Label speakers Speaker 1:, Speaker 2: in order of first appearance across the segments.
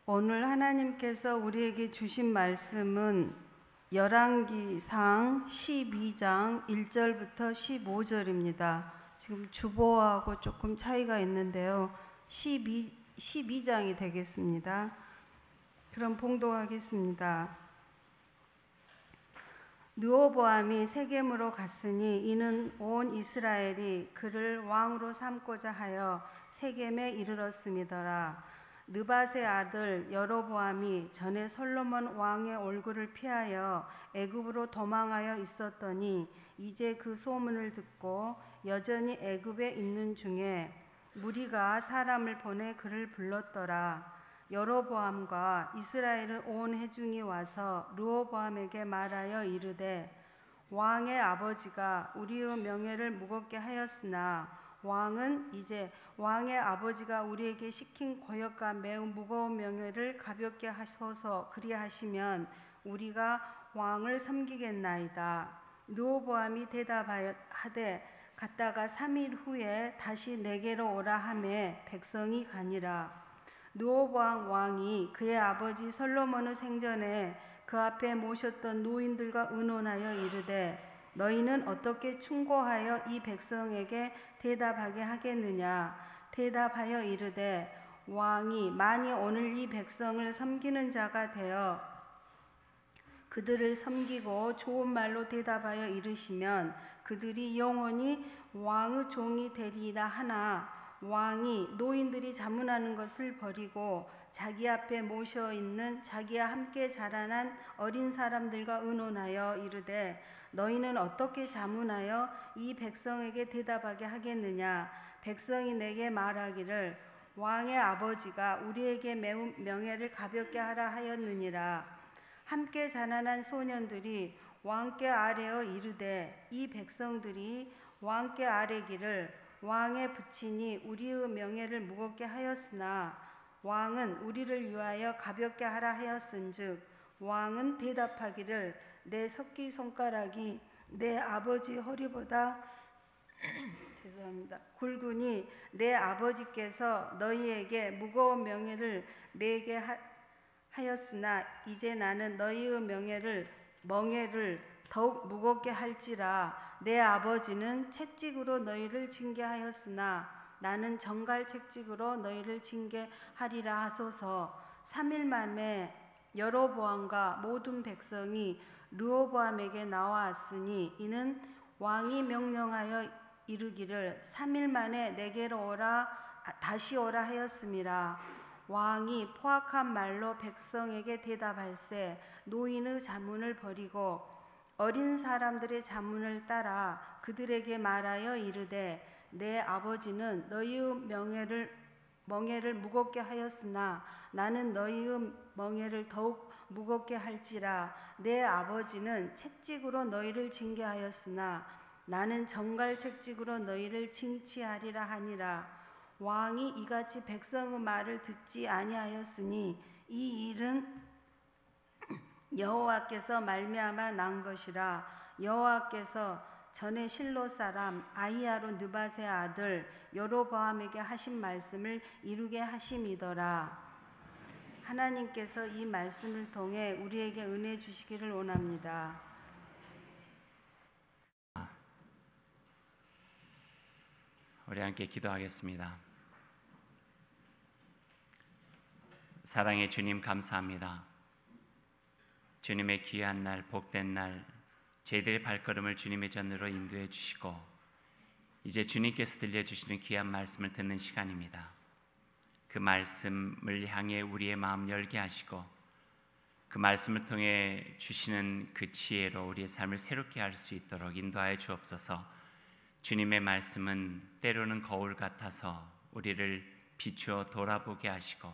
Speaker 1: 오늘 하나님께서 우리에게 주신 말씀은 열왕기상 12장 1절부터 15절입니다. 지금 주보하고 조금 차이가 있는데요. 12장이 되겠습니다. 그럼 봉독하겠습니다. 르호보암이 세겜으로 갔으니 이는 온 이스라엘이 그를 왕으로 삼고자 하여 세겜에 이르렀음이더라. 느밧의 아들 여로보암이 전에 솔로몬 왕의 얼굴을 피하여 애굽으로 도망하여 있었더니 이제 그 소문을 듣고 여전히 애굽에 있는 중에 무리가 사람을 보내 그를 불렀더라. 여로보암과 이스라엘은 온 회중이 와서 르호보암에게 말하여 이르되 왕의 아버지가 우리의 명예를 무겁게 하였으나 왕은 이제 왕의 아버지가 우리에게 시킨 고역과 매우 무거운 명예를 가볍게 하소서. 그리하시면 우리가 왕을 섬기겠나이다. 르호보암이 대답하되 갔다가 3일 후에 다시 내게로 오라 하매 백성이 가니라. 르호보암 왕이 그의 아버지 솔로몬의 생전에 그 앞에 모셨던 노인들과 의논하여 이르되 너희는 어떻게 충고하여 이 백성에게 대답하게 하겠느냐. 대답하여 이르되 왕이 만일 오늘 이 백성을 섬기는 자가 되어 그들을 섬기고 좋은 말로 대답하여 이르시면 그들이 영원히 왕의 종이 되리이다 하나 왕이 노인들이 자문하는 것을 버리고 자기 앞에 모셔 있는 자기와 함께 자라난 어린 사람들과 의논하여 이르되 너희는 어떻게 자문하여 이 백성에게 대답하게 하겠느냐. 백성이 내게 말하기를 왕의 아버지가 우리에게 매우 명예를 가볍게 하라 하였느니라. 함께 자라난 소년들이 왕께 아뢰어 이르되 이 백성들이 왕께 아뢰기를 왕의 부친이 우리의 명예를 무겁게 하였으나 왕은 우리를 위하여 가볍게 하라 하였은즉 왕은 대답하기를 내 새끼손가락이 내 아버지 허리보다 굵으니 내 아버지께서 너희에게 무거운 명예를 매게 하였으나 이제 나는 너희의 멍에를 더욱 무겁게 할지라. 내 아버지는 채찍으로 너희를 징계하였으나 나는 정갈 채찍으로 너희를 징계하리라 하소서. 3일 만에 여로보암과 모든 백성이 르호보암에게 나왔으니 이는 왕이 명령하여 이르기를 3일 만에 내게로 다시 오라 하였음이라. 왕이 포악한 말로 백성에게 대답할세 노인의 자문을 버리고 어린 사람들의 자문을 따라 그들에게 말하여 이르되 내 아버지는 너희의 멍에를 무겁게 하였으나 나는 너희의 멍에를 더욱 무겁게 할지라. 내 아버지는 채찍으로 너희를 징계하였으나 나는 정갈 채찍으로 너희를 징치하리라 하니라. 왕이 이같이 백성의 말을 듣지 아니하였으니 이 일은 여호와께서 말미암아 난 것이라. 여호와께서 전에 실로 사람 아히야로 느밧의 아들 여로보암에게 하신 말씀을 이루게 하심이더라. 하나님께서 이 말씀을 통해 우리에게 은혜 주시기를 원합니다.
Speaker 2: 우리 함께 기도하겠습니다. 사랑의 주님 감사합니다. 주님의 귀한 날, 복된 날, 저희들의 발걸음을 주님의 전으로 인도해 주시고 이제 주님께서 들려주시는 귀한 말씀을 듣는 시간입니다. 그 말씀을 향해 우리의 마음 열게 하시고 그 말씀을 통해 주시는 그 지혜로 우리의 삶을 새롭게 할 수 있도록 인도하여 주옵소서. 주님의 말씀은 때로는 거울 같아서 우리를 비추어 돌아보게 하시고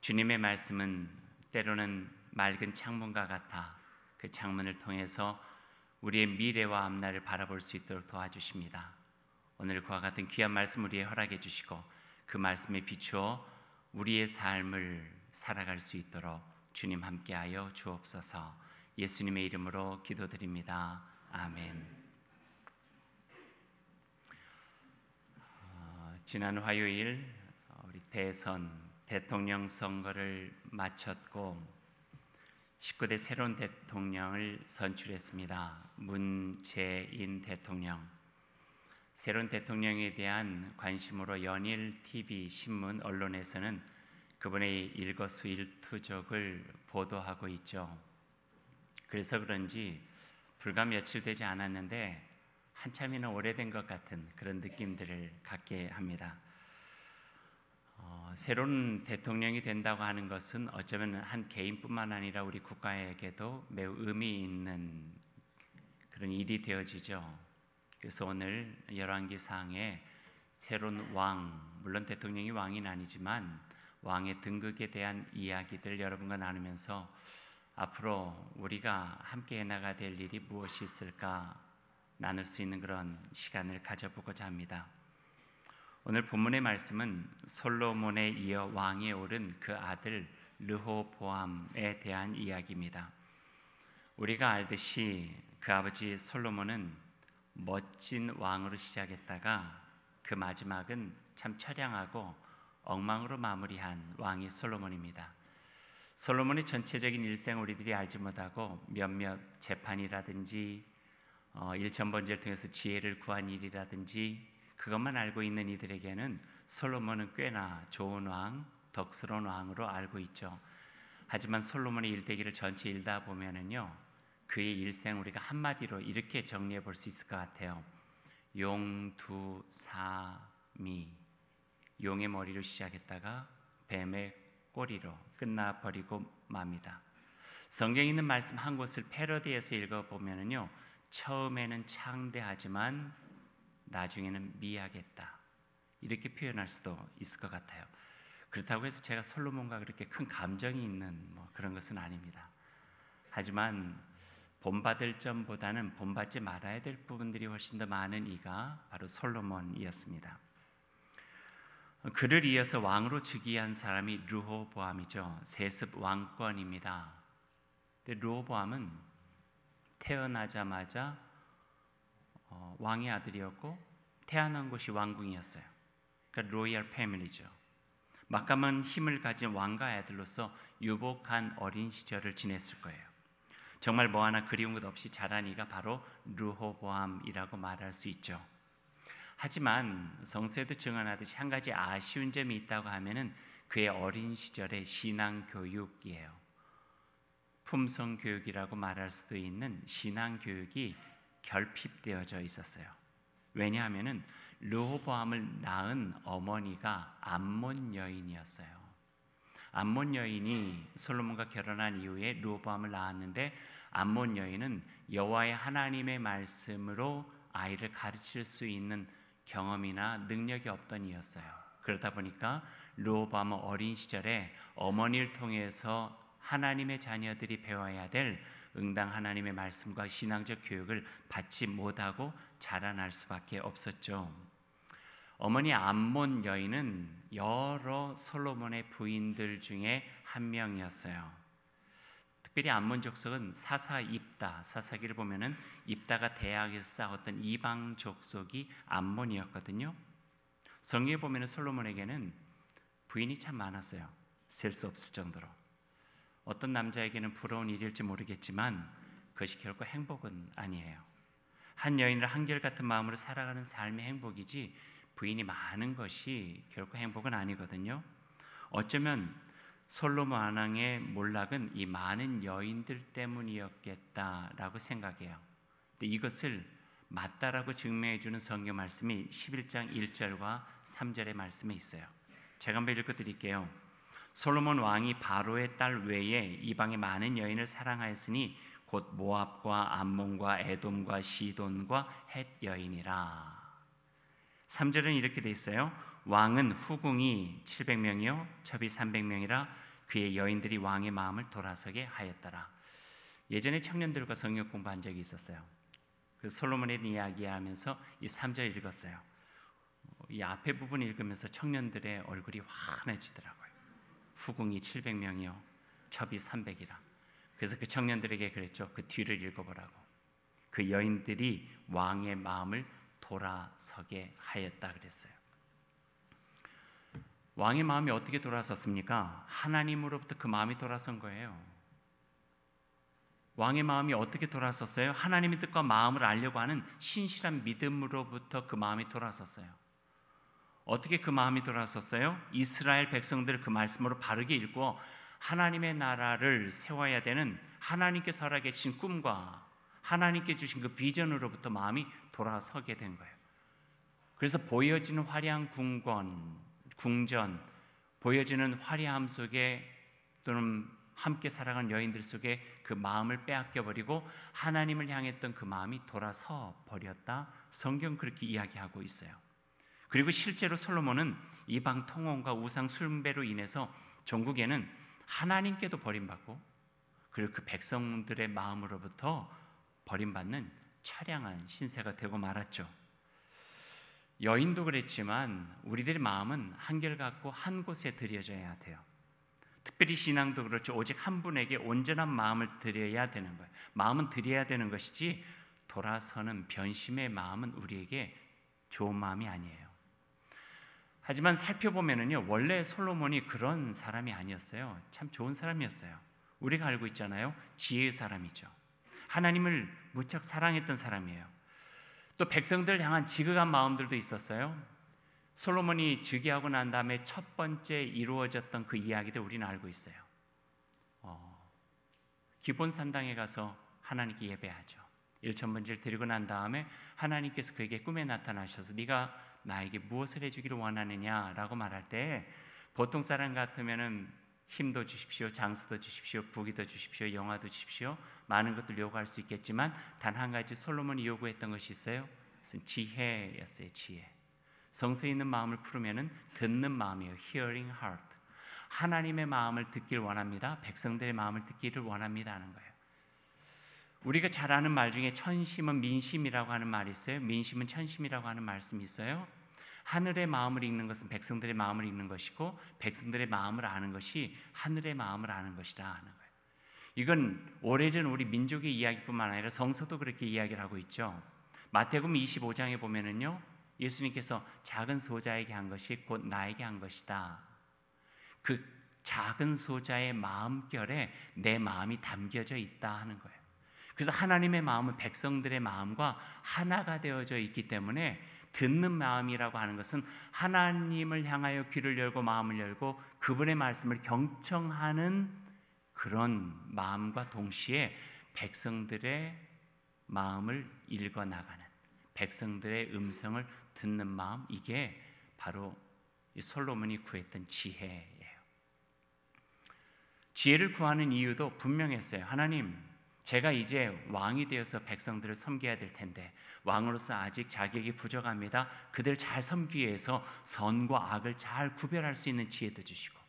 Speaker 2: 주님의 말씀은 때로는 맑은 창문과 같아 그 창문을 통해서 우리의 미래와 앞날을 바라볼 수 있도록 도와주십니다. 오늘 그와 같은 귀한 말씀 우리에 허락해 주시고 그 말씀에 비추어 우리의 삶을 살아갈 수 있도록 주님 함께하여 주옵소서. 예수님의 이름으로 기도드립니다. 아멘. 지난 화요일 우리 대통령 선거를 마쳤고 19대 새로운 대통령을 선출했습니다. 문재인 대통령. 새로운 대통령에 대한 관심으로 연일 TV, 신문, 언론에서는 그분의 일거수일투족을 보도하고 있죠. 그래서 그런지 불과 며칠 되지 않았는데 한참이나 오래된 것 같은 그런 느낌들을 갖게 합니다. 새로운 대통령이 된다고 하는 것은 어쩌면 한 개인뿐만 아니라 우리 국가에게도 매우 의미 있는 그런 일이 되어지죠. 그래서 오늘 열왕기상에 새로운 왕, 물론 대통령이 왕은 아니지만 왕의 등극에 대한 이야기들 여러분과 나누면서 앞으로 우리가 함께 해나가야 될 일이 무엇이 있을까 나눌 수 있는 그런 시간을 가져보고자 합니다. 오늘 본문의 말씀은 솔로몬에 이어 왕위에 오른 그 아들 르호보암에 대한 이야기입니다. 우리가 알듯이 그 아버지 솔로몬은 멋진 왕으로 시작했다가 그 마지막은 참 처량하고 엉망으로 마무리한 왕이 솔로몬입니다. 솔로몬의 전체적인 일생을 우리들이 알지 못하고 몇몇 재판이라든지 일천번제를 통해서 지혜를 구한 일이라든지 그것만 알고 있는 이들에게는 솔로몬은 꽤나 좋은 왕, 덕스러운 왕으로 알고 있죠. 하지만 솔로몬의 일대기를 전체 읽다 보면은요, 그의 일생 우리가 한마디로 이렇게 정리해 볼 수 있을 것 같아요. 용두사미, 용의 머리로 시작했다가 뱀의 꼬리로 끝나버리고 맙니다. 성경에 있는 말씀 한 곳을 패러디해서 읽어보면은요, 처음에는 창대하지만 나중에는 미하겠다, 이렇게 표현할 수도 있을 것 같아요. 그렇다고 해서 제가 솔로몬과 그렇게 큰 감정이 있는 그런 것은 아닙니다. 하지만 본받을 점보다는 본받지 말아야 될 부분들이 훨씬 더 많은 이가 바로 솔로몬이었습니다. 그를 이어서 왕으로 즉위한 사람이 르호보암이죠. 세습 왕권입니다. 근데 르호보암은 태어나자마자 왕의 아들이었고 태어난 곳이 왕궁이었어요. 그러니까 로열 패밀리죠. 막강한 힘을 가진 왕가의 아들로서 유복한 어린 시절을 지냈을 거예요. 정말 뭐 하나 그리운 것 없이 자란 이가 바로 르호보암이라고 말할 수 있죠. 하지만 성서에도 증언하듯이 한 가지 아쉬운 점이 있다고 하면은 그의 어린 시절의 신앙 교육이에요. 품성 교육이라고 말할 수도 있는 신앙 교육이 결핍되어져 있었어요. 왜냐하면은 르호보암을 낳은 어머니가 암몬 여인이었어요. 암몬 여인이 솔로몬과 결혼한 이후에 르호보암을 낳았는데 암몬 여인은 여호와의 하나님의 말씀으로 아이를 가르칠 수 있는 경험이나 능력이 없던 이였어요. 그러다 보니까 르호보암은 어린 시절에 어머니를 통해서 하나님의 자녀들이 배워야 될 응당 하나님의 말씀과 신앙적 교육을 받지 못하고 자라날 수밖에 없었죠. 어머니 암몬 여인은 여러 솔로몬의 부인들 중에 한 명이었어요. 특별히 암몬 족속은 사사 입다, 사사기를 보면은 입다가 대항에서 싸웠던 이방 족속이 암몬이었거든요. 성경에 보면은 솔로몬에게는 부인이 참 많았어요. 셀 수 없을 정도로. 어떤 남자에게는 부러운 일일지 모르겠지만 그것이 결코 행복은 아니에요. 한 여인을 한결같은 마음으로 살아가는 삶의 행복이지 부인이 많은 것이 결코 행복은 아니거든요. 어쩌면 솔로몬 왕의 몰락은 이 많은 여인들 때문이었겠다라고 생각해요. 근데 이것을 맞다라고 증명해 주는 성경 말씀이 11장 1절과 3절의 말씀에 있어요. 제가 한번 읽어드릴게요. 솔로몬 왕이 바로의 딸 외에 이방의 많은 여인을 사랑하였으니 곧 모압과 암몬과 에돔과 시돈과 헷 여인이라. 3절은 이렇게 돼 있어요. 왕은 후궁이 700명이요 첩이 300명이라 그의 여인들이 왕의 마음을 돌아서게 하였더라. 예전에 청년들과 성경 공부한 적이 있었어요. 그 솔로몬의 이야기하면서 이 3절 읽었어요. 이 앞에 부분 읽으면서 청년들의 얼굴이 환해지더라고요. 후궁이 700명이요 첩이 300이라. 그래서 그 청년들에게 그랬죠. 그 뒤를 읽어보라고. 그 여인들이 왕의 마음을 돌아서게 하였다 그랬어요. 왕의 마음이 어떻게 돌아섰습니까? 하나님으로부터 그 마음이 돌아선 거예요. 왕의 마음이 어떻게 돌아섰어요? 하나님의 뜻과 마음을 알려고 하는 신실한 믿음으로부터 그 마음이 돌아섰어요. 어떻게 그 마음이 돌아섰어요? 이스라엘 백성들을 그 말씀으로 바르게 읽고 하나님의 나라를 세워야 되는 하나님께서 허락하신 꿈과 하나님께 주신 그 비전으로부터 마음이 돌아서게 된 거예요. 그래서 보여지는 화려한 궁전, 보여지는 화려함 속에 또는 함께 살아간 여인들 속에 그 마음을 빼앗겨버리고 하나님을 향했던 그 마음이 돌아서 버렸다. 성경 그렇게 이야기하고 있어요. 그리고 실제로 솔로몬은 이방 통혼과 우상 숭배로 인해서 전국에는 하나님께도 버림받고 그리고 그 백성들의 마음으로부터 버림받는 처량한 신세가 되고 말았죠. 여인도 그랬지만 우리들의 마음은 한결같고 한 곳에 들여져야 돼요. 특별히 신앙도 그렇죠. 오직 한 분에게 온전한 마음을 드려야 되는 거예요. 마음은 드려야 되는 것이지 돌아서는 변심의 마음은 우리에게 좋은 마음이 아니에요. 하지만 살펴보면은요, 원래 솔로몬이 그런 사람이 아니었어요. 참 좋은 사람이었어요. 우리가 알고 있잖아요. 지혜의 사람이죠. 하나님을 무척 사랑했던 사람이에요. 또 백성들 향한 지극한 마음들도 있었어요. 솔로몬이 즉위하고 난 다음에 첫 번째 이루어졌던 그 이야기들 우리는 알고 있어요. 기본 산당에 가서 하나님께 예배하죠. 일천번제를 드리고 난 다음에 하나님께서 그에게 꿈에 나타나셔서 네가 나에게 무엇을 해주기를 원하느냐라고 말할 때 보통 사람 같으면은 힘도 주십시오, 장수도 주십시오, 부귀도 주십시오, 영화도 주십시오, 많은 것들 요구할 수 있겠지만 단 한 가지 솔로몬이 요구했던 것이 있어요. 그것은 지혜였어요. 지혜. 성서에 있는 마음을 풀으면은 듣는 마음이에요. Hearing heart. 하나님의 마음을 듣길 원합니다. 백성들의 마음을 듣기를 원합니다 하는 거예요. 우리가 잘 아는 말 중에 천심은 민심이라고 하는 말이 있어요. 민심은 천심이라고 하는 말씀이 있어요. 하늘의 마음을 읽는 것은 백성들의 마음을 읽는 것이고 백성들의 마음을 아는 것이 하늘의 마음을 아는 것이다 하는 거예요. 이건 오래전 우리 민족의 이야기뿐만 아니라 성서도 그렇게 이야기를 하고 있죠. 마태복음 25장에 보면은요, 예수님께서 작은 소자에게 한 것이 곧 나에게 한 것이다. 그 작은 소자의 마음결에 내 마음이 담겨져 있다 하는 거예요. 그래서 하나님의 마음은 백성들의 마음과 하나가 되어져 있기 때문에 듣는 마음이라고 하는 것은 하나님을 향하여 귀를 열고 마음을 열고 그분의 말씀을 경청하는 그런 마음과 동시에 백성들의 마음을 읽어나가는, 백성들의 음성을 듣는 마음, 이게 바로 솔로몬이 구했던 지혜예요. 지혜를 구하는 이유도 분명했어요. 하나님, 제가 이제 왕이 되어서 백성들을 섬겨야 될 텐데 왕으로서 아직 자격이 부족합니다. 그들 잘 섬기기 위해서 선과 악을 잘 구별할 수 있는 지혜도 주시고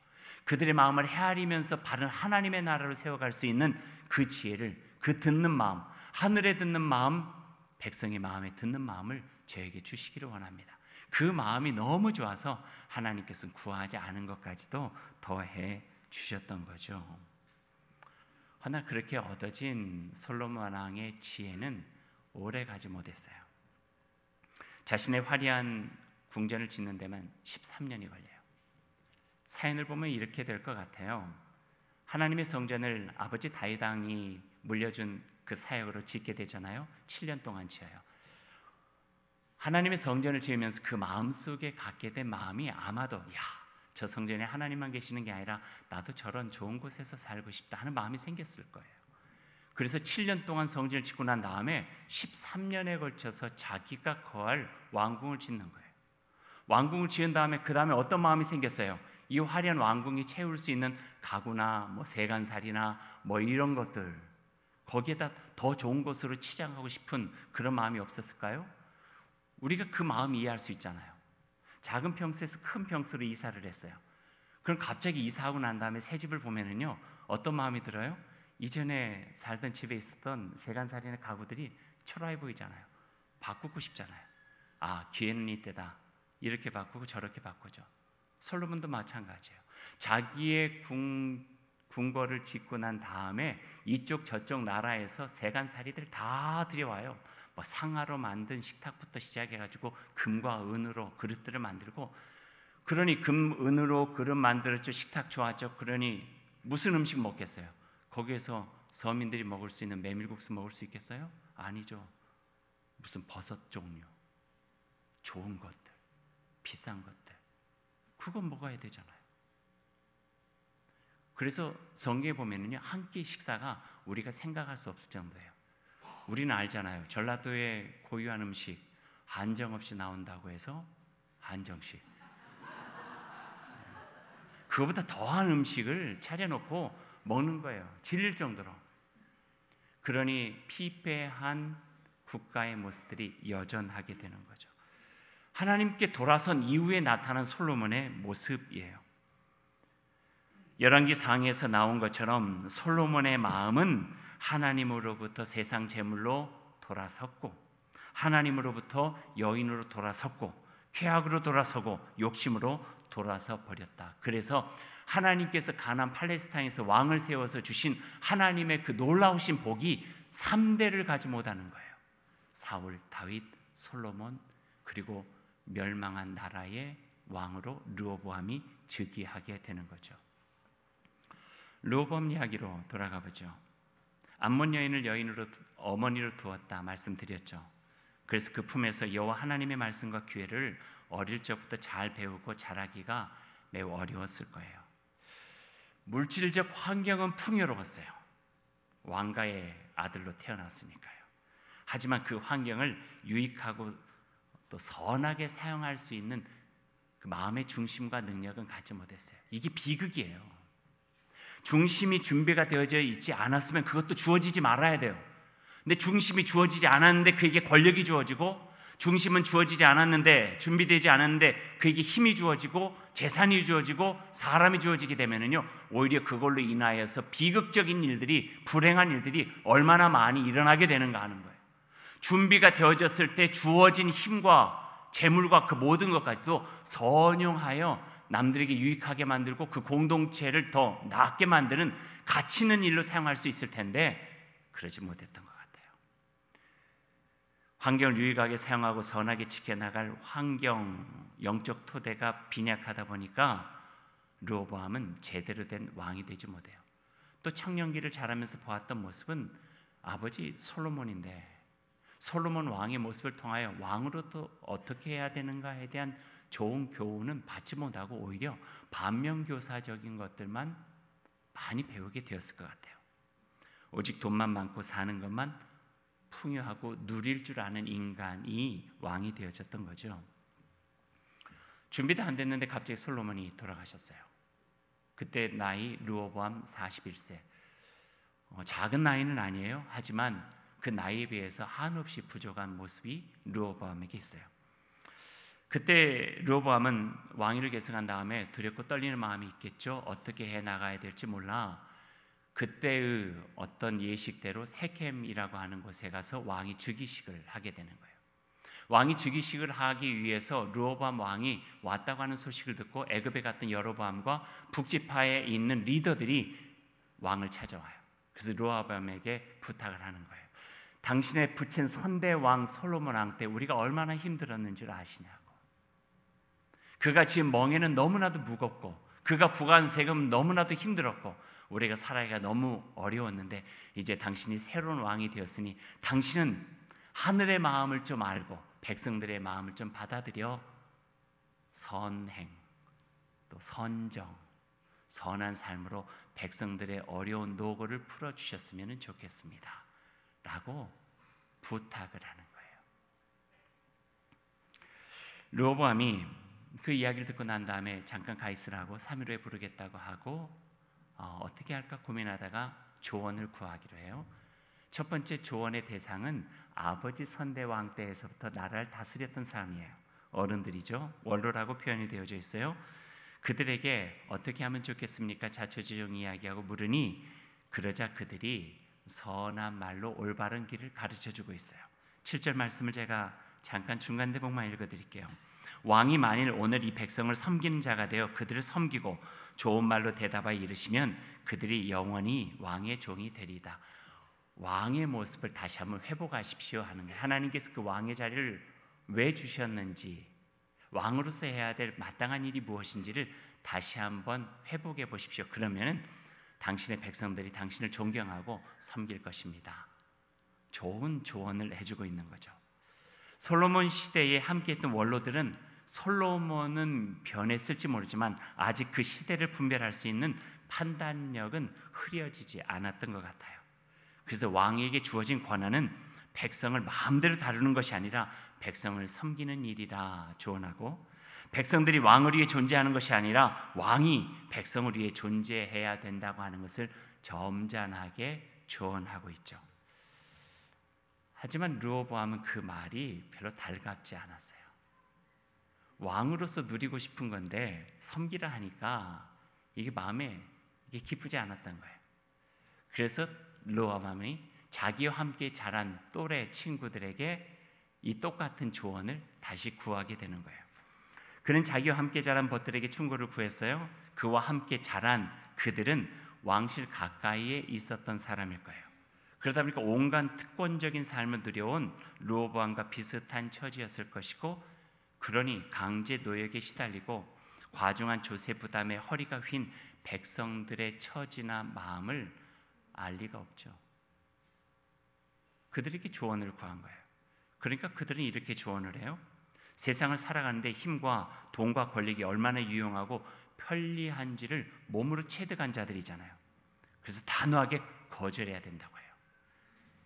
Speaker 2: 그들의 마음을 헤아리면서 바른 하나님의 나라로 세워갈 수 있는 그 지혜를, 그 듣는 마음, 하늘에 듣는 마음, 백성의 마음에 듣는 마음을 저에게 주시기를 원합니다. 그 마음이 너무 좋아서 하나님께서는 구하지 않은 것까지도 더해 주셨던 거죠. 허나 그렇게 얻어진 솔로몬 왕의 지혜는 오래 가지 못했어요. 자신의 화려한 궁전을 짓는 데만 13년이 걸려요. 사연을 보면 이렇게 될 것 같아요. 하나님의 성전을 아버지 다윗 왕이 물려준 그 사역으로 짓게 되잖아요. 7년 동안 지어요. 하나님의 성전을 지으면서 그 마음속에 갖게 된 마음이 아마도 저 성전에 하나님만 계시는 게 아니라 나도 저런 좋은 곳에서 살고 싶다 하는 마음이 생겼을 거예요. 그래서 7년 동안 성전을 짓고 난 다음에 13년에 걸쳐서 자기가 거할 왕궁을 짓는 거예요. 왕궁을 지은 다음에 그 다음에 어떤 마음이 생겼어요? 이 화려한 왕궁이 채울 수 있는 가구나 뭐 세간살이나 뭐 이런 것들, 거기에다 더 좋은 곳으로 치장하고 싶은 그런 마음이 없었을까요? 우리가 그 마음 이해할 수 있잖아요. 작은 평수에서 큰 평수로 이사를 했어요. 그럼 갑자기 이사하고 난 다음에 새 집을 보면은요, 어떤 마음이 들어요? 이전에 살던 집에 있었던 세간살이나 가구들이 초라해 보이잖아요. 바꾸고 싶잖아요. 기회는 이때다. 이렇게 바꾸고 저렇게 바꾸죠. 솔로몬도 마찬가지예요. 자기의 궁궐을 짓고 난 다음에 이쪽 저쪽 나라에서 세간살이들 다 들여와요. 상아로 만든 식탁부터 시작해가지고 금과 은으로 그릇들을 만들고 그러니 금, 은으로 그릇 만들었죠. 식탁 좋았죠. 그러니 무슨 음식 먹겠어요? 거기에서 서민들이 먹을 수 있는 메밀국수 먹을 수 있겠어요? 아니죠. 무슨 버섯 종류, 좋은 것들, 비싼 것들, 그건 먹어야 되잖아요. 그래서 성경에 보면은요, 한 끼 식사가 우리가 생각할 수 없을 정도예요. 우리는 알잖아요. 전라도의 고유한 음식 한정 없이 나온다고 해서 한정식, 그거보다 더한 음식을 차려놓고 먹는 거예요. 질릴 정도로. 그러니 피폐한 국가의 모습들이 여전하게 되는 거죠. 하나님께 돌아선 이후에 나타난 솔로몬의 모습이에요. 열왕기 상에서 나온 것처럼 솔로몬의 마음은 하나님으로부터 세상 재물로 돌아섰고, 하나님으로부터 여인으로 돌아섰고, 쾌악으로 돌아서고, 욕심으로 돌아서 버렸다. 그래서 하나님께서 가나안 팔레스타인에서 왕을 세워서 주신 하나님의 그 놀라우신 복이 3대를 가지 못하는 거예요. 사울, 다윗, 솔로몬, 그리고 멸망한 나라의 왕으로 르호보암이 즉위하게 되는 거죠. 르호보암 이야기로 돌아가 보죠. 암몬 여인을 여인으로 어머니로 두었다 말씀드렸죠. 그래서 그 품에서 여호와 하나님의 말씀과 규례를 어릴 적부터 잘 배우고 자라기가 매우 어려웠을 거예요. 물질적 환경은 풍요로웠어요. 왕가의 아들로 태어났으니까요. 하지만 그 환경을 유익하고 또 선하게 사용할 수 있는 그 마음의 중심과 능력은 갖지 못했어요. 이게 비극이에요. 중심이 준비가 되어져 있지 않았으면 그것도 주어지지 말아야 돼요. 근데 중심이 주어지지 않았는데 그에게 권력이 주어지고, 중심은 주어지지 않았는데, 준비되지 않았는데 그에게 힘이 주어지고 재산이 주어지고 사람이 주어지게 되면은요, 오히려 그걸로 인하여서 비극적인 일들이, 불행한 일들이 얼마나 많이 일어나게 되는가 하는 거예요. 준비가 되어졌을 때 주어진 힘과 재물과 그 모든 것까지도 선용하여 남들에게 유익하게 만들고 그 공동체를 더 낫게 만드는 가치 있는 일로 사용할 수 있을 텐데 그러지 못했던 것 같아요. 환경을 유익하게 사용하고 선하게 지켜나갈 환경, 영적 토대가 빈약하다 보니까 르호보암은 제대로 된 왕이 되지 못해요. 또 청년기를 자라면서 보았던 모습은 아버지 솔로몬인데, 솔로몬 왕의 모습을 통하여 왕으로 또 어떻게 해야 되는가에 대한 좋은 교훈은 받지 못하고 오히려 반면교사적인 것들만 많이 배우게 되었을 것 같아요. 오직 돈만 많고 사는 것만 풍요하고 누릴 줄 아는 인간이 왕이 되어졌던 거죠. 준비도 안 됐는데 갑자기 솔로몬이 돌아가셨어요. 그때 나이 르호보암 41세. 작은 나이는 아니에요. 하지만 그 나이에 비해서 한없이 부족한 모습이 르호보암에게 있어요. 그때 르호보암은 왕위를 계승한 다음에 두렵고 떨리는 마음이 있겠죠. 어떻게 해나가야 될지 몰라 그때의 어떤 예식대로 세켐이라고 하는 곳에 가서 왕이 즉위식을 하게 되는 거예요. 왕이 즉위식을 하기 위해서 르호보암 왕이 왔다고 하는 소식을 듣고 애굽에 갔던 여로보암과 북지파에 있는 리더들이 왕을 찾아와요. 그래서 르호보암에게 부탁을 하는 거예요. 당신의 부친 선대왕 솔로몬 왕 때 우리가 얼마나 힘들었는 줄 아시냐고. 그가 지은 멍에는 너무나도 무겁고 그가 부과한 세금은 너무나도 힘들었고 우리가 살아가기가 너무 어려웠는데 이제 당신이 새로운 왕이 되었으니 당신은 하늘의 마음을 좀 알고 백성들의 마음을 좀 받아들여 선행 또 선정 선한 삶으로 백성들의 어려운 노고를 풀어주셨으면 좋겠습니다 라고 부탁을 하는 거예요. 르호보암이 그 이야기를 듣고 난 다음에 잠깐 가 있으라고 3일 후에 부르겠다고 하고 어떻게 할까 고민하다가 조언을 구하기로 해요. 첫 번째 조언의 대상은 아버지 선대왕 때에서부터 나라를 다스렸던 사람이에요. 어른들이죠. 원로라고 표현이 되어져 있어요. 그들에게 어떻게 하면 좋겠습니까? 자초지종 이야기하고 물으니 그러자 그들이 선한 말로 올바른 길을 가르쳐주고 있어요. 7절 말씀을 제가 잠깐 중간 대목만 읽어드릴게요. 왕이 만일 오늘 이 백성을 섬기는 자가 되어 그들을 섬기고 좋은 말로 대답하여 이르시면 그들이 영원히 왕의 종이 되리이다. 왕의 모습을 다시 한번 회복하십시오 하는 거예요. 하나님께서 그 왕의 자리를 왜 주셨는지, 왕으로서 해야 될 마땅한 일이 무엇인지를 다시 한번 회복해 보십시오. 그러면 당신의 백성들이 당신을 존경하고 섬길 것입니다. 좋은 조언을 해주고 있는 거죠. 솔로몬 시대에 함께했던 원로들은 솔로몬은 변했을지 모르지만 아직 그 시대를 분별할 수 있는 판단력은 흐려지지 않았던 것 같아요. 그래서 왕에게 주어진 권한은 백성을 마음대로 다루는 것이 아니라 백성을 섬기는 일이라 조언하고, 백성들이 왕을 위해 존재하는 것이 아니라 왕이 백성을 위해 존재해야 된다고 하는 것을 점잖하게 조언하고 있죠. 하지만 르호보암은 그 말이 별로 달갑지 않았어요. 왕으로서 누리고 싶은 건데 섬기라 하니까 이게 마음에 기쁘지 않았던 거예요. 그래서 르호보암이 자기와 함께 자란 또래 친구들에게 이 똑같은 조언을 다시 구하게 되는 거예요. 그는 자기와 함께 자란 벗들에게 충고를 구했어요. 그와 함께 자란 그들은 왕실 가까이에 있었던 사람일 거예요. 그러다 보니까 온갖 특권적인 삶을 누려온 르호보암과 비슷한 처지였을 것이고, 그러니 강제 노역에 시달리고 과중한 조세 부담에 허리가 휜 백성들의 처지나 마음을 알 리가 없죠. 그들에게 조언을 구한 거예요. 그러니까 그들은 이렇게 조언을 해요. 세상을 살아가는데 힘과 돈과 권력이 얼마나 유용하고 편리한지를 몸으로 체득한 자들이잖아요. 그래서 단호하게 거절해야 된다고 해요.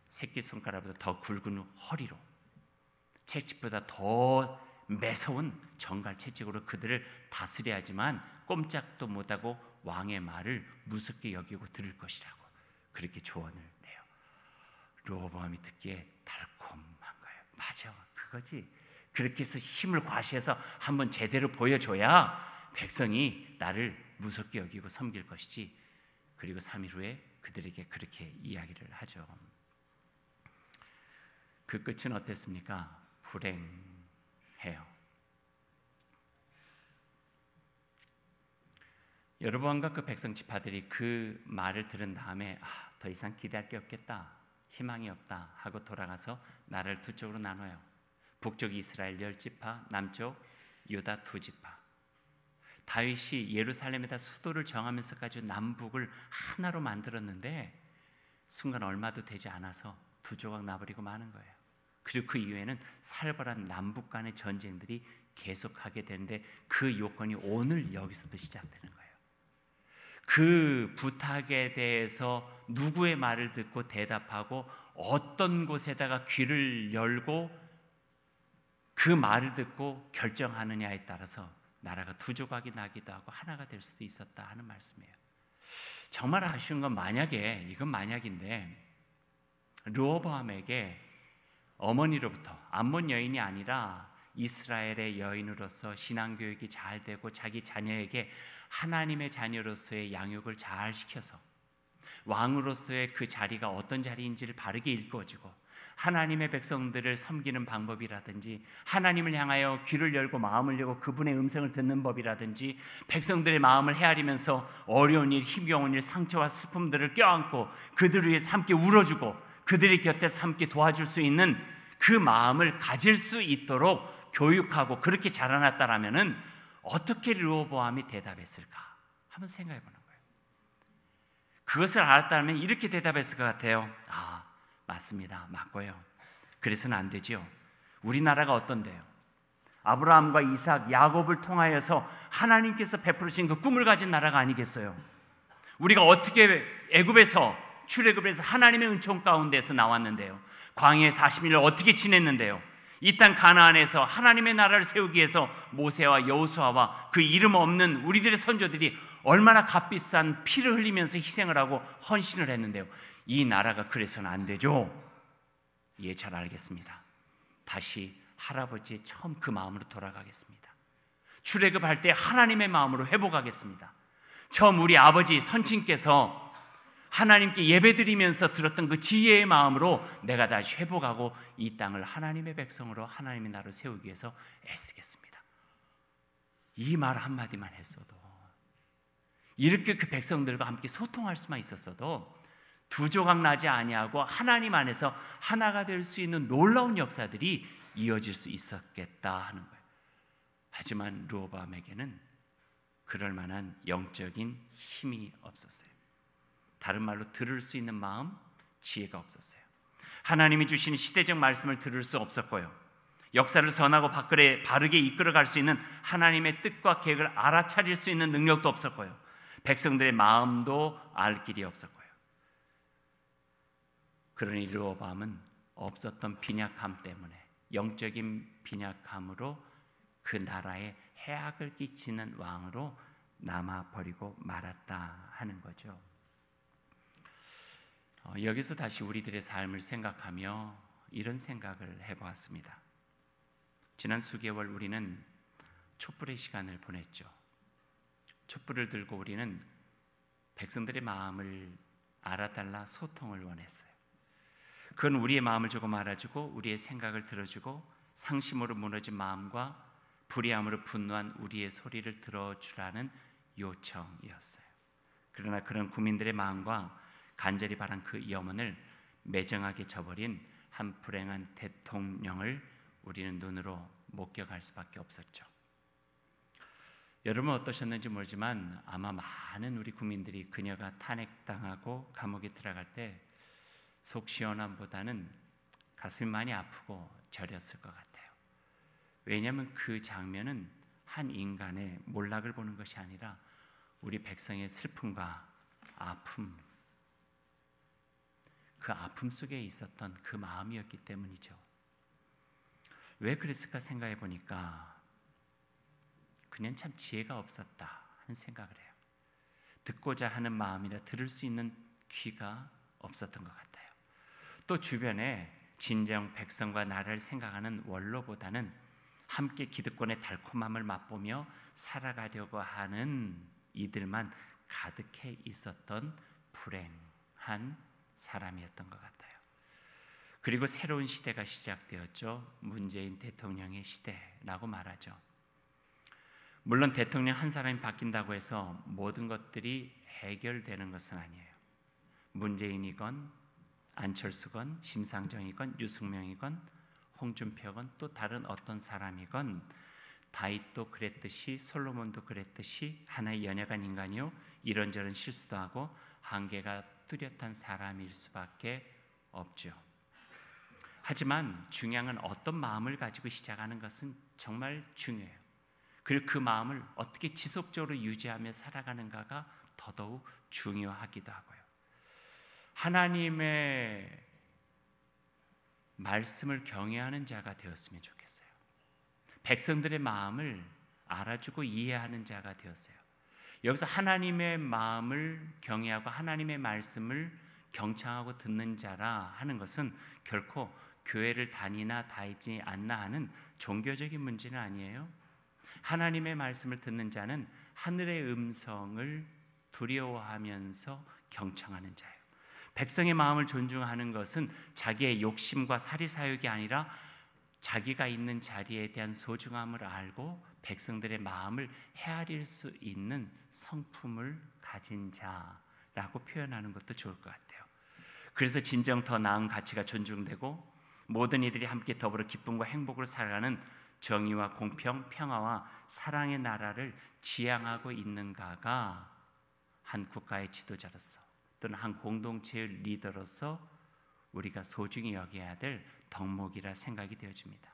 Speaker 2: 새끼손가락보다 더 굵은 허리로, 채찍보다 더 매서운 정갈 채찍으로 그들을 다스려야지만 꼼짝도 못하고 왕의 말을 무섭게 여기고 들을 것이라고 그렇게 조언을 해요. 르호보암이 듣기에 달콤한 거예요. 맞아, 그거지. 그렇게 해서 힘을 과시해서 한번 제대로 보여줘야 백성이 나를 무섭게 여기고 섬길 것이지. 그리고 3일 후에 그들에게 그렇게 이야기를 하죠. 그 끝은 어땠습니까? 불행해요. 여로보암과 그 백성 지파들이 그 말을 들은 다음에 더 이상 기대할 게 없겠다, 희망이 없다 하고 돌아가서 나라를 두 쪽으로 나눠요. 북쪽 이스라엘 10지파, 남쪽 유다 2지파. 다윗이 예루살렘에다 수도를 정하면서까지 남북을 하나로 만들었는데 순간 얼마도 되지 않아서 두 조각 나버리고 마는 거예요. 그리고 그 이후에는 살벌한 남북 간의 전쟁들이 계속하게 되는데 그 요건이 오늘 여기서도 시작되는 거예요. 그 부탁에 대해서 누구의 말을 듣고 대답하고 어떤 곳에다가 귀를 열고 그 말을 듣고 결정하느냐에 따라서 나라가 두 조각이 나기도 하고 하나가 될 수도 있었다 하는 말씀이에요. 정말 아쉬운 건 이건 만약인데 르호보암에게 어머니로부터, 암몬 여인이 아니라 이스라엘의 여인으로서 신앙교육이 잘 되고 자기 자녀에게 하나님의 자녀로서의 양육을 잘 시켜서 왕으로서의 그 자리가 어떤 자리인지를 바르게 일궈주고 하나님의 백성들을 섬기는 방법이라든지 하나님을 향하여 귀를 열고 마음을 열고 그분의 음성을 듣는 법이라든지 백성들의 마음을 헤아리면서 어려운 일, 힘겨운 일, 상처와 슬픔들을 껴안고 그들을 위해서 함께 울어주고 그들의 곁에서 함께 도와줄 수 있는 그 마음을 가질 수 있도록 교육하고 그렇게 자라났다라면은 어떻게 르호보암이 대답했을까 한번 생각해 보는 거예요. 그것을 알았다면 이렇게 대답했을 것 같아요. 맞습니다. 맞고요. 그래서는 안 되죠. 우리나라가 어떤데요? 아브라함과 이삭, 야곱을 통하여서 하나님께서 베푸신 그 꿈을 가진 나라가 아니겠어요? 우리가 어떻게 애굽에서 출애굽에서 하나님의 은총 가운데서 나왔는데요. 광야에 40일을 어떻게 지냈는데요. 이 땅 가나안에서 하나님의 나라를 세우기 위해서 모세와 여호수아와 그 이름 없는 우리들의 선조들이 얼마나 값비싼 피를 흘리면서 희생을 하고 헌신을 했는데요. 이 나라가 그래서는 안 되죠. 예, 잘 알겠습니다. 다시 할아버지의 처음 그 마음으로 돌아가겠습니다. 출애굽할 때 하나님의 마음으로 회복하겠습니다. 처음 우리 아버지 선친께서 하나님께 예배드리면서 들었던 그 지혜의 마음으로 내가 다시 회복하고 이 땅을 하나님의 백성으로 하나님의 나라를 세우기 위해서 애쓰겠습니다. 이 말 한마디만 했어도, 이렇게 그 백성들과 함께 소통할 수만 있었어도 두 조각 나지 아니하고 하나님 안에서 하나가 될 수 있는 놀라운 역사들이 이어질 수 있었겠다 하는 거예요. 하지만 르호보암에게는 그럴 만한 영적인 힘이 없었어요. 다른 말로 들을 수 있는 마음, 지혜가 없었어요. 하나님이 주신 시대적 말씀을 들을 수 없었고요. 역사를 선하고 바르게 이끌어갈 수 있는 하나님의 뜻과 계획을 알아차릴 수 있는 능력도 없었고요. 백성들의 마음도 알 길이 없었고요. 그러니 르호보암은 없었던 빈약함 때문에, 영적인 빈약함으로 그 나라에 해악을 끼치는 왕으로 남아버리고 말았다 하는 거죠. 여기서 다시 우리들의 삶을 생각하며 이런 생각을 해보았습니다. 지난 수개월 우리는 촛불의 시간을 보냈죠. 촛불을 들고 우리는 백성들의 마음을 알아달라 소통을 원했어요. 그건 우리의 마음을 조금 알아주고 우리의 생각을 들어주고 상심으로 무너진 마음과 불의함으로 분노한 우리의 소리를 들어주라는 요청이었어요. 그러나 그런 국민들의 마음과 간절히 바란 그 염원을 매정하게 저버린 한 불행한 대통령을 우리는 눈으로 목격할 수밖에 없었죠. 여러분 어떠셨는지 모르지만 아마 많은 우리 국민들이 그녀가 탄핵당하고 감옥에 들어갈 때 속 시원함보다는 가슴이 많이 아프고 저렸을 것 같아요. 왜냐하면 그 장면은 한 인간의 몰락을 보는 것이 아니라 우리 백성의 슬픔과 아픔, 그 아픔 속에 있었던 그 마음이었기 때문이죠. 왜 그랬을까 생각해 보니까 그냥 참 지혜가 없었다 하는 생각을 해요. 듣고자 하는 마음이라 들을 수 있는 귀가 없었던 것 같아요. 또 주변에 진정 백성과 나라를 생각하는 원로보다는 함께 기득권의 달콤함을 맛보며 살아가려고 하는 이들만 가득해 있었던 불행한 사람이었던 것 같아요. 그리고 새로운 시대가 시작되었죠. 문재인 대통령의 시대라고 말하죠. 물론 대통령 한 사람이 바뀐다고 해서 모든 것들이 해결되는 것은 아니에요. 문재인이건 안철수건, 심상정이건, 유승명이건, 홍준표건 또 다른 어떤 사람이건 다윗도 그랬듯이 솔로몬도 그랬듯이 하나의 연약한 인간이요 이런저런 실수도 하고 한계가 뚜렷한 사람일 수밖에 없죠. 하지만 중요한 건 어떤 마음을 가지고 시작하는 것은 정말 중요해요. 그리고 그 마음을 어떻게 지속적으로 유지하며 살아가는가가 더더욱 중요하기도 하고요. 하나님의 말씀을 경외하는 자가 되었으면 좋겠어요. 백성들의 마음을 알아주고 이해하는 자가 되었어요. 여기서 하나님의 마음을 경외하고 하나님의 말씀을 경청하고 듣는 자라 하는 것은 결코 교회를 다니나 다니지 않나 하는 종교적인 문제는 아니에요. 하나님의 말씀을 듣는 자는 하늘의 음성을 두려워하면서 경청하는 자예요. 백성의 마음을 존중하는 것은 자기의 욕심과 사리사욕이 아니라 자기가 있는 자리에 대한 소중함을 알고 백성들의 마음을 헤아릴 수 있는 성품을 가진 자라고 표현하는 것도 좋을 것 같아요. 그래서 진정 더 나은 가치가 존중되고 모든 이들이 함께 더불어 기쁨과 행복으로 살아가는 정의와 공평, 평화와 사랑의 나라를 지향하고 있는가가 한 국가의 지도자로서 또는 한 공동체의 리더로서 우리가 소중히 여겨야 될 덕목이라 생각이 되어집니다.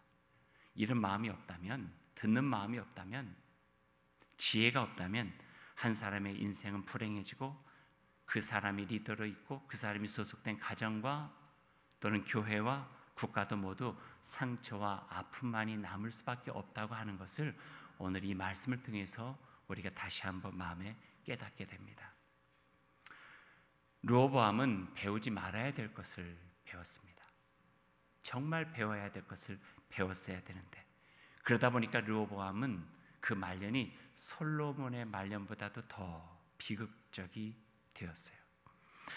Speaker 2: 이런 마음이 없다면, 듣는 마음이 없다면, 지혜가 없다면 한 사람의 인생은 불행해지고 그 사람이 리더로 있고 그 사람이 소속된 가정과 또는 교회와 국가도 모두 상처와 아픔만이 남을 수밖에 없다고 하는 것을 오늘 이 말씀을 통해서 우리가 다시 한번 마음에 깨닫게 됩니다. 르호보암은 배우지 말아야 될 것을 배웠습니다. 정말 배워야 될 것을 배웠어야 되는데 그러다 보니까 르호보암은 그 말년이 솔로몬의 말년보다도 더 비극적이 되었어요.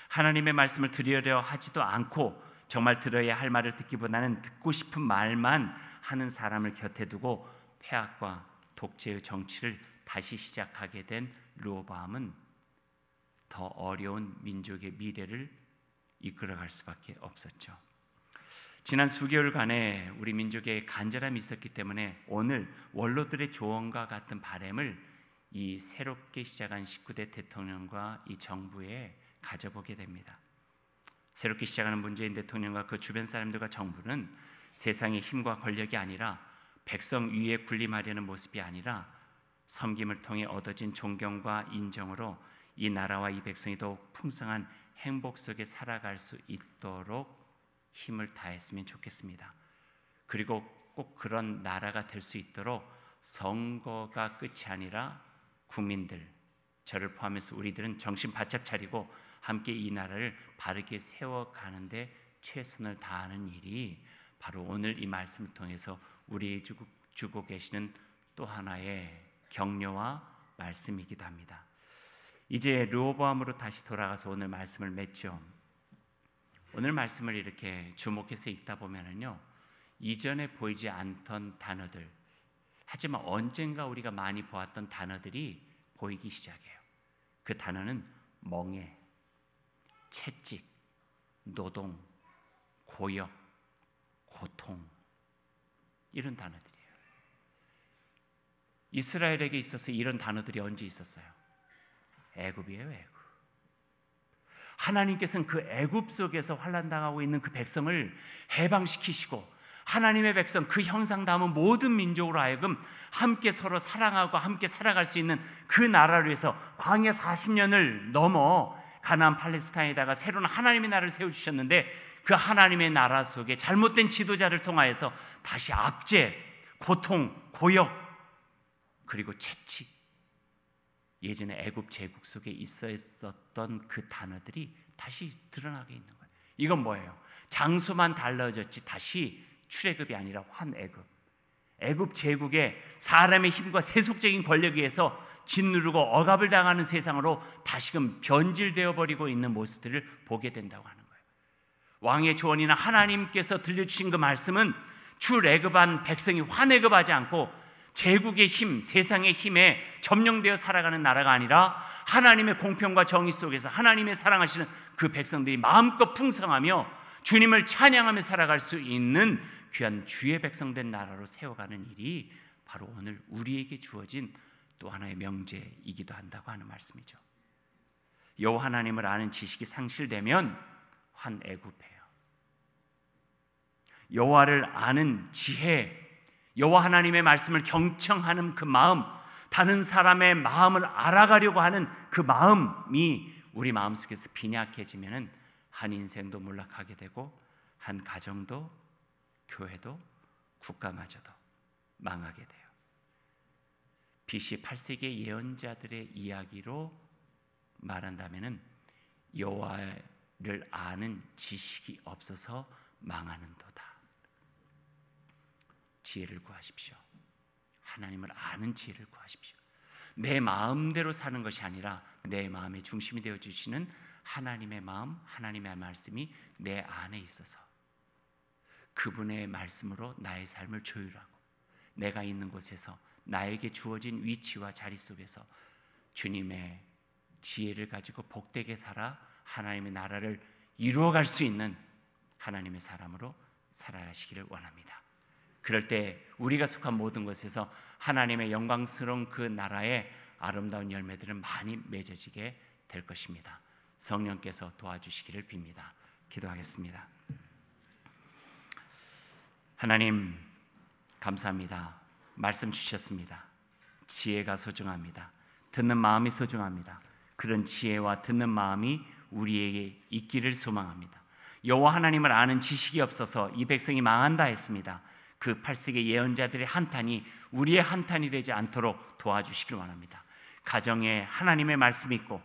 Speaker 2: 하나님의 말씀을 들으려 하지도 않고 정말 들어야 할 말을 듣기보다는 듣고 싶은 말만 하는 사람을 곁에 두고 폐악과 독재의 정치를 다시 시작하게 된 르호보암은 더 어려운 민족의 미래를 이끌어갈 수밖에 없었죠. 지난 수개월간에 우리 민족에 간절함이 있었기 때문에 오늘 원로들의 조언과 같은 바람을 이 새롭게 시작한 19대 대통령과 이 정부에 가져보게 됩니다. 새롭게 시작하는 문재인 대통령과 그 주변 사람들과 정부는 세상의 힘과 권력이 아니라 백성 위에 군림하려는 모습이 아니라 섬김을 통해 얻어진 존경과 인정으로 이 나라와 이 백성이 더욱 풍성한 행복 속에 살아갈 수 있도록 힘을 다했으면 좋겠습니다. 그리고 꼭 그런 나라가 될 수 있도록 선거가 끝이 아니라 국민들, 저를 포함해서 우리들은 정신 바짝 차리고 함께 이 나라를 바르게 세워가는데 최선을 다하는 일이 바로 오늘 이 말씀을 통해서 우리에게 주고 계시는 또 하나의 격려와 말씀이기도 합니다. 이제 르호보암으로 다시 돌아가서 오늘 말씀을 맺죠. 오늘 말씀을 이렇게 주목해서 읽다 보면은요, 이전에 보이지 않던 단어들, 하지만 언젠가 우리가 많이 보았던 단어들이 보이기 시작해요. 그 단어는 멍해, 채찍, 노동, 고역, 고통, 이런 단어들이에요. 이스라엘에게 있어서 이런 단어들이 언제 있었어요? 애굽이에요, 애굽. 하나님께서는 그 애굽 속에서 환난당하고 있는 그 백성을 해방시키시고 하나님의 백성, 그 형상 담은 모든 민족으로 하여금 함께 서로 사랑하고 함께 살아갈 수 있는 그 나라를 위해서 광야 40년을 넘어 가나안 팔레스타인에다가 새로운 하나님의 나라를 세워주셨는데 그 하나님의 나라 속에 잘못된 지도자를 통하여서 다시 압제, 고통, 고역, 그리고 채찍, 예전에 애굽 제국 속에 있었던 그 단어들이 다시 드러나게 있는 거예요. 이건 뭐예요? 장소만 달라졌지 다시 출애굽이 아니라 환애굽. 애굽 제국의 사람의 힘과 세속적인 권력에 의해서 짓누르고 억압을 당하는 세상으로 다시금 변질되어 버리고 있는 모습들을 보게 된다고 하는 거예요. 왕의 조언이나 하나님께서 들려주신 그 말씀은 출애굽한 백성이 환애굽하지 않고 제국의 힘, 세상의 힘에 점령되어 살아가는 나라가 아니라 하나님의 공평과 정의 속에서 하나님의 사랑하시는 그 백성들이 마음껏 풍성하며 주님을 찬양하며 살아갈 수 있는 귀한 주의 백성된 나라로 세워가는 일이 바로 오늘 우리에게 주어진 또 하나의 명제이기도 한다고 하는 말씀이죠. 여호와 하나님을 아는 지식이 상실되면 환애굽해요. 여호와를 아는 지혜, 여호와 하나님의 말씀을 경청하는 그 마음, 다른 사람의 마음을 알아가려고 하는 그 마음이 우리 마음속에서 빈약해지면은 한 인생도 몰락하게 되고 한 가정도, 교회도, 국가마저도 망하게 돼요. BC 8세기의 예언자들의 이야기로 말한다면은 여호와를 아는 지식이 없어서 망하는도다. 지혜를 구하십시오. 하나님을 아는 지혜를 구하십시오. 내 마음대로 사는 것이 아니라 내 마음의 중심이 되어 주시는 하나님의 마음, 하나님의 말씀이 내 안에 있어서 그분의 말씀으로 나의 삶을 조율하고 내가 있는 곳에서 나에게 주어진 위치와 자리 속에서 주님의 지혜를 가지고 복되게 살아 하나님의 나라를 이루어갈 수 있는 하나님의 사람으로 살아가시기를 원합니다. 그럴 때 우리가 속한 모든 것에서 하나님의 영광스러운 그 나라의 아름다운 열매들은 많이 맺어지게 될 것입니다. 성령께서 도와주시기를 빕니다. 기도하겠습니다. 하나님 감사합니다. 말씀 주셨습니다. 지혜가 소중합니다. 듣는 마음이 소중합니다. 그런 지혜와 듣는 마음이 우리에게 있기를 소망합니다. 여호와 하나님을 아는 지식이 없어서 이 백성이 망한다 했습니다. 그 8세기 예언자들의 한탄이 우리의 한탄이 되지 않도록 도와주시길 원합니다. 가정에 하나님의 말씀이 있고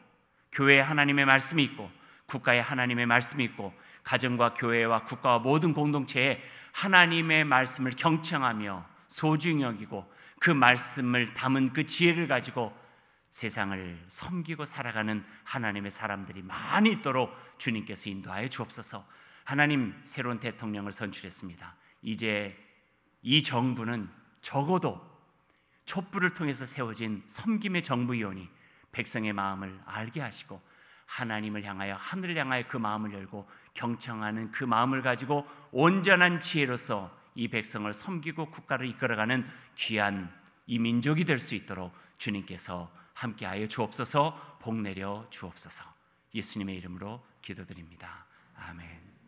Speaker 2: 교회에 하나님의 말씀이 있고 국가에 하나님의 말씀이 있고 가정과 교회와 국가와 모든 공동체에 하나님의 말씀을 경청하며 소중히 여기고 그 말씀을 담은 그 지혜를 가지고 세상을 섬기고 살아가는 하나님의 사람들이 많이 있도록 주님께서 인도하여 주옵소서. 하나님 새로운 대통령을 선출했습니다. 이제 이 정부는 적어도 촛불을 통해서 세워진 섬김의 정부위원이 백성의 마음을 알게 하시고 하나님을 향하여, 하늘을 향하여 그 마음을 열고 경청하는 그 마음을 가지고 온전한 지혜로서 이 백성을 섬기고 국가를 이끌어가는 귀한 이 민족이 될 수 있도록 주님께서 함께하여 주옵소서. 복 내려 주옵소서. 예수님의 이름으로 기도드립니다. 아멘.